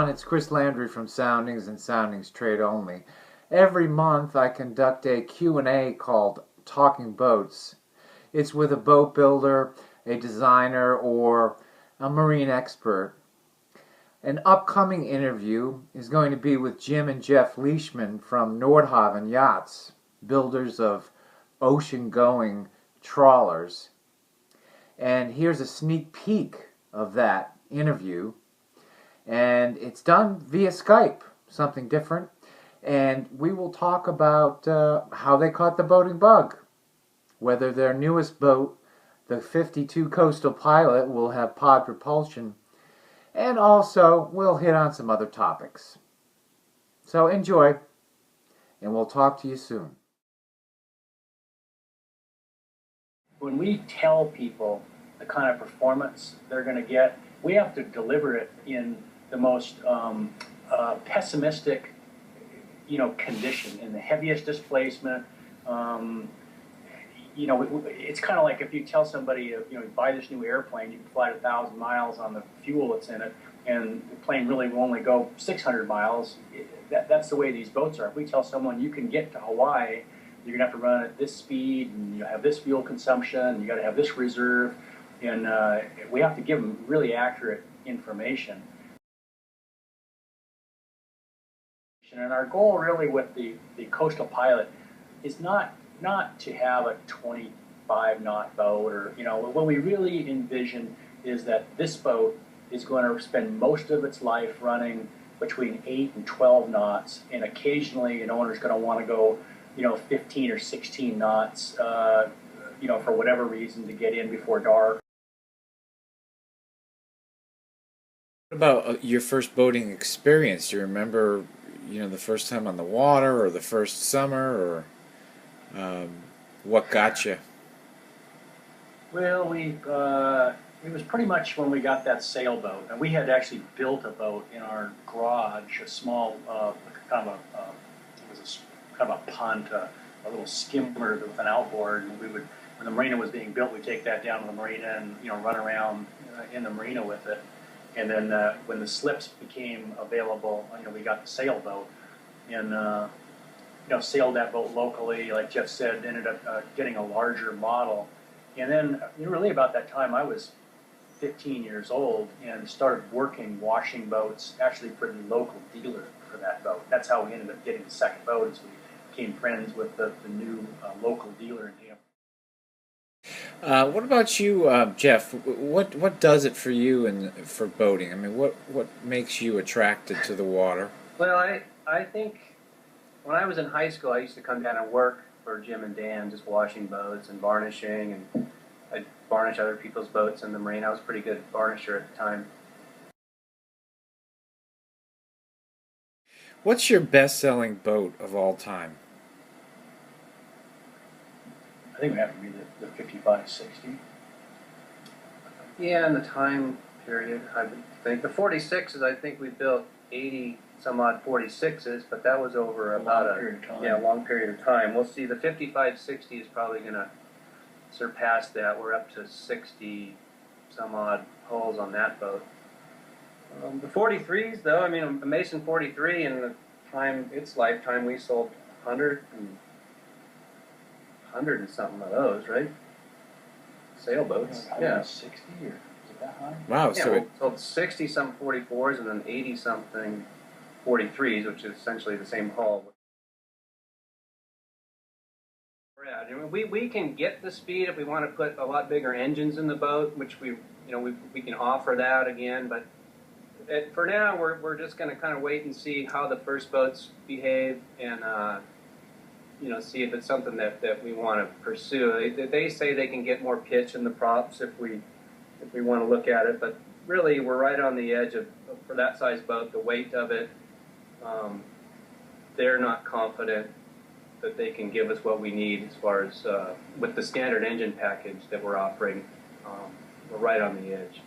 everyone, it's Chris Landry from Soundings and Soundings Trade Only. Every month I conduct a Q&A called Talking Boats. It's with a boat builder, a designer, or a marine expert. An upcoming interview is going to be with Jim and Jeff Leishman from Nordhavn Yachts, builders of ocean-going trawlers. And here's a sneak peek of that interview. And it's done via Skype, something different. And we will talk about how they caught the boating bug, whether their newest boat, the 52 Coastal Pilot, will have pod propulsion, and also we'll hit on some other topics. So enjoy, and we'll talk to you soon. When we tell people the kind of performance they're going to get, we have to deliver it in the most pessimistic, condition, in the heaviest displacement. It's kind of like if you tell somebody, buy this new airplane, you can fly 1,000 miles on the fuel that's in it, and the plane really will only go 600 miles. That's the way these boats are. If we tell someone you can get to Hawaii, you're gonna have to run at this speed, and you have this fuel consumption, you got to have this reserve, and we have to give them really accurate information. And our goal really with the Coastal Pilot is not to have a 25 knot boat, or what we really envision is that this boat is going to spend most of its life running between 8 and 12 knots, and occasionally an owner's going to want to go 15 or 16 knots for whatever reason, to get in before dark. What about your first boating experience? Do you remember the first time on the water, or the first summer, or what got you? Well, it was pretty much when we got that sailboat, and we had actually built a boat in our garage, a small, kind of a punt, a little skimmer with an outboard. And when the marina was being built, we'd take that down to the marina and run around in the marina with it. And then when the slips became available, we got the sailboat, and sailed that boat locally. Like Jeff said, ended up getting a larger model. And then really about that time, I was 15 years old and started washing boats, actually for the local dealer for that boat. That's how we ended up getting the second boat, as we became friends with the new local dealer in Tampa. What about you, Jeff? What does it for you and for boating? I mean, what makes you attracted to the water? Well, I think when I was in high school, I used to come down and work for Jim and Dan, just washing boats and varnishing, and I'd varnish other people's boats in the marina. I was a pretty good varnisher at the time. What's your best-selling boat of all time? I think it would have to be the 5560. Yeah, in the time period, I would think. The 46s, I think we built 80 some odd 46s, but that was over about a long period of time. We'll see. The 5560 is probably going to surpass that. We're up to 60 some odd hulls on that boat. The 43s, though, I mean, a Mason 43, in the time, its lifetime, we sold 100 and something of those, right? Sailboats. Yeah. 60, or is it that high? Wow. Yeah, So we sold 60 some 44s and then 80 something 43s, which is essentially the same hull. We can get the speed if we want to put a lot bigger engines in the boat, which we can offer that again. But for now, we're just going to kind of wait and see how the first boats behave, and see if it's something that we want to pursue. They say they can get more pitch in the props if we want to look at it, but really we're right on the edge of, for that size boat, the weight of it. They're not confident that they can give us what we need as far as with the standard engine package that we're offering. We're right on the edge.